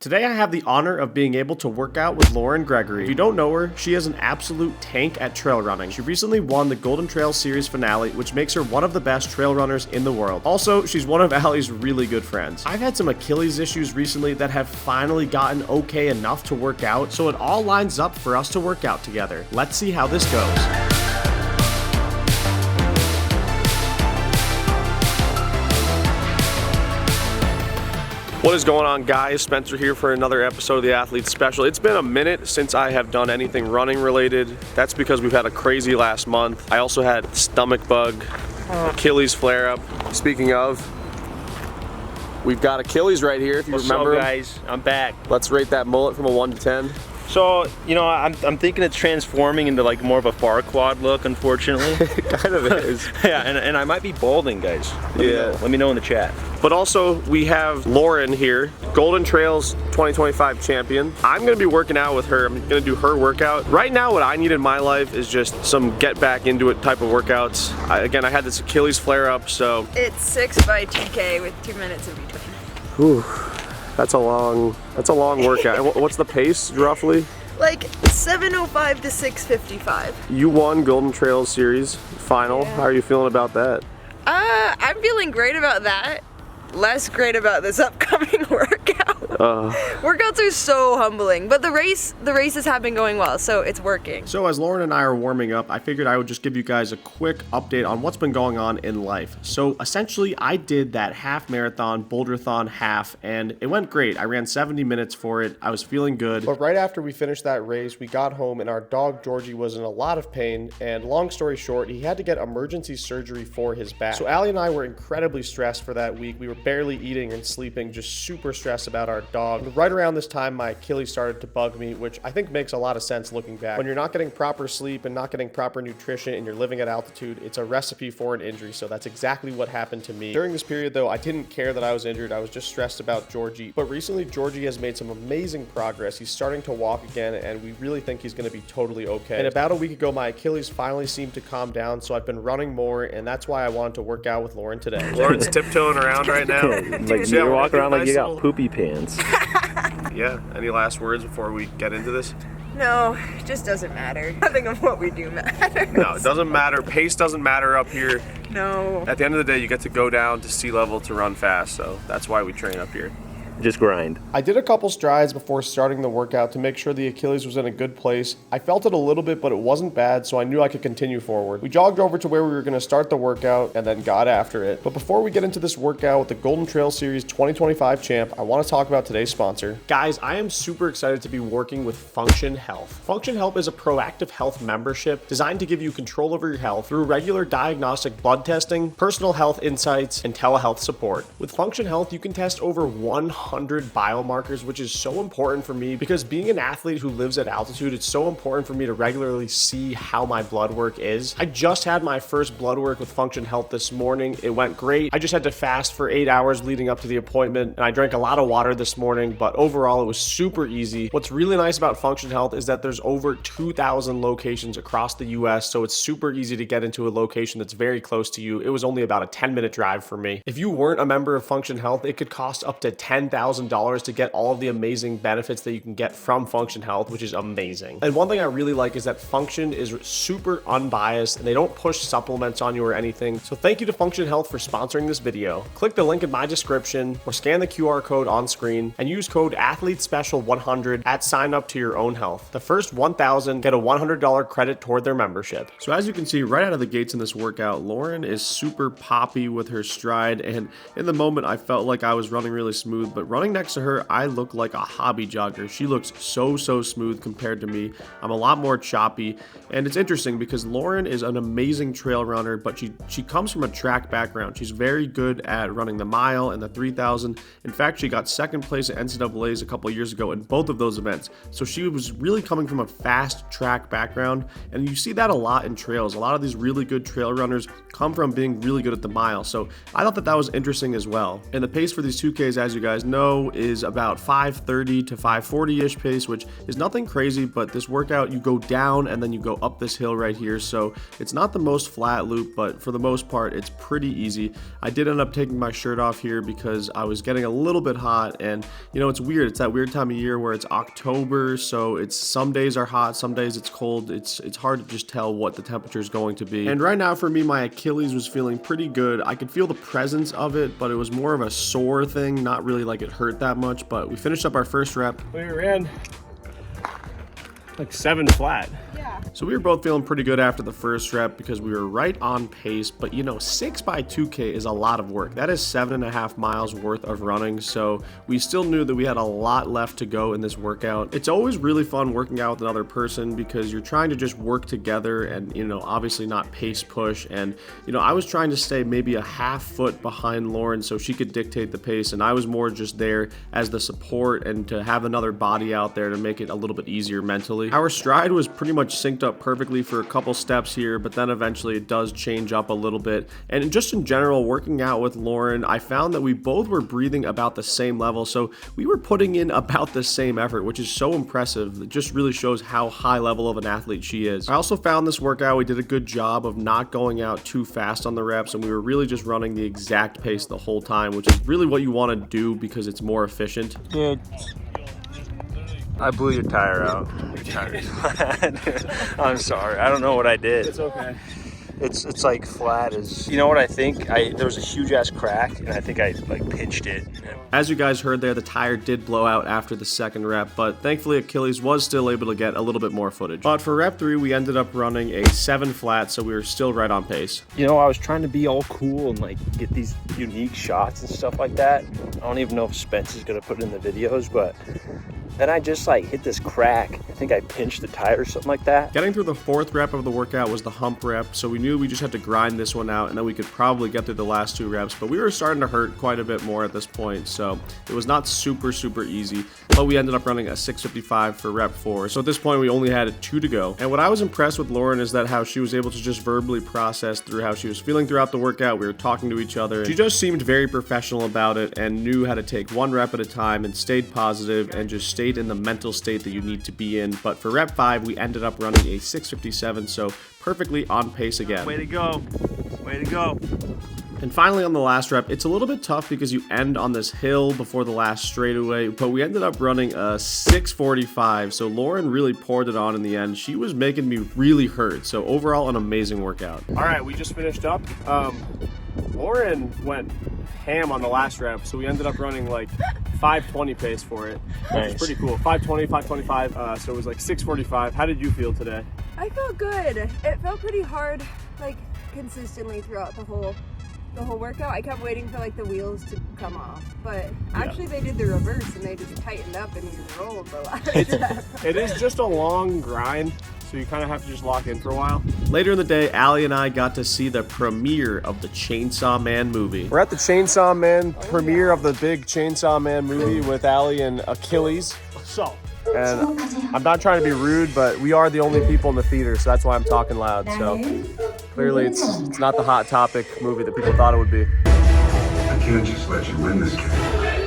Today I have the honor of being able to work out with Lauren Gregory. If you don't know her, she is an absolute tank at trail running. She recently won the Golden Trail Series finale, which makes her one of the best trail runners in the world. Also, she's one of Allie's really good friends. I've had some Achilles issues recently that have finally gotten okay enough to work out, so it all lines up for us to work out together. Let's see how this goes. What is going on, guys? Spencer here for another episode of the Athlete Special. It's been a minute since I have done anything running related. That's because we've had a crazy last month. I also had stomach bug, Achilles flare up. Speaking of, we've got Achilles right here, if you remember. What's up, guys? I'm back. Let's rate that mullet from a 1 to 10. So, you know, I'm thinking it's transforming into like more of a Farquaad look, unfortunately. It kind of is. Yeah, and I might be balding, guys. Let me know in the chat. But also, we have Lauren here, Golden Trails 2025 champion. I'm gonna be working out with her. I'm gonna do her workout. Right now, what I need in my life is just some get back into it type of workouts. Again, I had this Achilles flare up, so. It's 6 by 2K with 2 minutes in between. Whew, that's a long workout. And what's the pace, roughly? Like 7:05 to 6:55. You won Golden Trails Series final. Yeah. How are you feeling about that? I'm feeling great about that. Less great about this upcoming workout. Workouts are so humbling, but the races have been going well, so it's working. So as Lauren and I are warming up, I figured I would just give you guys a quick update on what's been going on in life. So essentially, I did that half marathon, Boulder-thon half, and it went great. I ran 70 minutes for it. I was feeling good. But right after we finished that race, we got home and our dog Georgie was in a lot of pain, and long story short, he had to get emergency surgery for his back. So Allie and I were incredibly stressed for that week. We were barely eating and sleeping, just super stressed about our dog. And right around this time, my Achilles started to bug me, which I think makes a lot of sense looking back. When you're not getting proper sleep and not getting proper nutrition and you're living at altitude, it's a recipe for an injury. So that's exactly what happened to me. During this period though, I didn't care that I was injured. I was just stressed about Georgie. But recently, Georgie has made some amazing progress. He's starting to walk again, and we really think he's gonna be totally okay. And about a week ago, my Achilles finally seemed to calm down, so I've been running more, and that's why I wanted to work out with Lauren today. Lauren's tiptoeing around right now. Like you're walking around like you got poopy pants. Yeah, any last words before we get into this? No, it just doesn't matter. Nothing of what we do matters. No, it doesn't matter. Pace doesn't matter up here. No. At the end of the day, you get to go down to sea level to run fast, so that's why we train up here. Just grind. I did a couple strides before starting the workout to make sure the Achilles was in a good place. I felt it a little bit, but it wasn't bad, so I knew I could continue forward. We jogged over to where we were going to start the workout and then got after it. But before we get into this workout with the Golden Trail Series 2025 champ, I want to talk about today's sponsor. Guys, I am super excited to be working with Function Health. Function Health is a proactive health membership designed to give you control over your health through regular diagnostic blood testing, personal health insights, and telehealth support. With Function Health, you can test over 100 biomarkers, which is so important for me because being an athlete who lives at altitude, it's so important for me to regularly see how my blood work is. I just had my first blood work with Function Health this morning. It went great. I just had to fast for 8 hours leading up to the appointment, and I drank a lot of water this morning, but overall it was super easy. What's really nice about Function Health is that there's over 2,000 locations across the US, so it's super easy to get into a location that's very close to you. It was only about a 10-minute drive for me. If you weren't a member of Function Health, it could cost up to $10,000 to get all of the amazing benefits that you can get from Function Health, which is amazing. And one thing I really like is that Function is super unbiased and they don't push supplements on you or anything. So thank you to Function Health for sponsoring this video. Click the link in my description or scan the QR code on screen and use code AthleteSpecial100 at sign up to your own health. The first 1,000 get a $100 credit toward their membership. So as you can see right out of the gates in this workout, Lauren is super poppy with her stride, and in the moment I felt like I was running really smooth, but running next to her, I look like a hobby jogger. She looks so smooth compared to me. I'm a lot more choppy, and it's interesting because Lauren is an amazing trail runner, but she comes from a track background. She's very good at running the mile and the 3,000. In fact, she got second place at NCAA's a couple years ago in both of those events. So she was really coming from a fast track background, and you see that a lot in trails. A lot of these really good trail runners come from being really good at the mile. So I thought that was interesting as well. And the pace for these 2Ks, as you guys know, know is about 5:30 to 5:40-ish pace, which is nothing crazy, but this workout, you go down and then you go up this hill right here, so it's not the most flat loop, but for the most part, it's pretty easy. I did end up taking my shirt off here because I was getting a little bit hot, and you know, it's weird. It's that weird time of year where it's October, so it's some days are hot, some days it's cold. It's hard to just tell what the temperature is going to be. And right now for me, my Achilles was feeling pretty good. I could feel the presence of it, but it was more of a sore thing, not really like it hurt that much. But we finished up our first rep. We ran like 7 flat. So we were both feeling pretty good after the first rep because we were right on pace, but you know, 6 by 2K is a lot of work. That is 7.5 miles worth of running, so we still knew that we had a lot left to go in this workout. It's always really fun working out with another person because you're trying to just work together and, you know, obviously not pace push. And, you know, I was trying to stay maybe a half foot behind Lauren so she could dictate the pace, and I was more just there as the support and to have another body out there to make it a little bit easier mentally. Our stride was pretty much synced up perfectly for a couple steps here, but then eventually it does change up a little bit. And just in general, working out with Lauren, I found that we both were breathing about the same level, so we were putting in about the same effort, which is so impressive. It just really shows how high level of an athlete she is. I also found this workout we did a good job of not going out too fast on the reps, and we were really just running the exact pace the whole time, which is really what you want to do because it's more efficient. Dude, I blew your tire out. Your tire's flat. I'm sorry. I don't know what I did. It's okay. It's like flat as, you know what I think? There was a huge ass crack, and I think I like pinched it. As you guys heard there, the tire did blow out after the second rep, but thankfully Achilles was still able to get a little bit more footage. But for rep 3, we ended up running a 7 flat, so we were still right on pace. You know, I was trying to be all cool and like get these unique shots and stuff like that. I don't even know if Spence is gonna put it in the videos, but then I just like hit this crack. I think I pinched the tire or something like that. Getting through the 4th rep of the workout was the hump rep, so we knew we just had to grind this one out and then we could probably get through the last 2 reps, but we were starting to hurt quite a bit more at this point, so it was not super easy, but we ended up running a 6:55 for rep 4. So at this point we only had 2 to go. And what I was impressed with Lauren is that how she was able to just verbally process through how she was feeling throughout the workout. We were talking to each other. She just seemed very professional about it and knew how to take 1 rep at a time and stayed positive and just stayed in the mental state that you need to be in. But for rep 5, we ended up running a 6:57, so perfectly on pace again. Way to go. Way to go. And finally on the last rep, it's a little bit tough because you end on this hill before the last straightaway, but we ended up running a 6:45, so Lauren really poured it on in the end. She was making me really hurt, so overall an amazing workout. All right, we just finished up. Lauren went ham on the last rep, so we ended up running like 5:20 pace for it, which is pretty cool. 5:20, 5:25, so it was like 6:45. How did you feel today? I felt good. It felt pretty hard, like consistently throughout the whole workout. I kept waiting for like the wheels to come off, but actually they did the reverse and they just tightened up and you rolled the last rep. It is just a long grind, so you kind of have to just lock in for a while. Later in the day, Allie and I got to see the premiere of the Chainsaw Man movie. We're at the Chainsaw Man premiere of the big Chainsaw Man movie with Allie and Achilles. So, and I'm not trying to be rude, but we are the only people in the theater, so that's why I'm talking loud. So clearly it's not the hot topic movie that people thought it would be. I can't just let you win this game.